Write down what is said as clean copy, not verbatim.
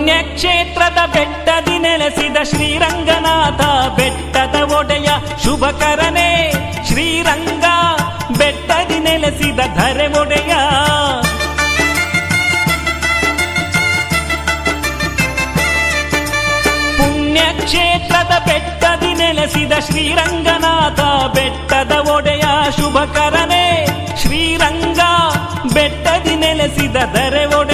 ಪುಣ್ಯಕ್ಷೇತ್ರದ ಬೆಟ್ಟದಿ ನೆಲೆಸಿದ ಶ್ರೀರಂಗನಾಥ ಬೆಟ್ಟದ ಒಡೆಯ ಶುಭಕರನೇ ಶ್ರೀರಂಗ ಬೆಟ್ಟದಿ ನೆಲೆಸಿದ ಧರೆ ಒಡೆಯ ಪುಣ್ಯಕ್ಷೇತ್ರದ ಬೆಟ್ಟದಿ ನೆಲೆಸಿದ ಶ್ರೀರಂಗನಾಥ ಬೆಟ್ಟದ ಒಡೆಯ ಶುಭಕರನೇ ಶ್ರೀರಂಗ ಬೆಟ್ಟದಿ ನೆಲೆಸಿದ ಧರೆ ಒಡೆಯ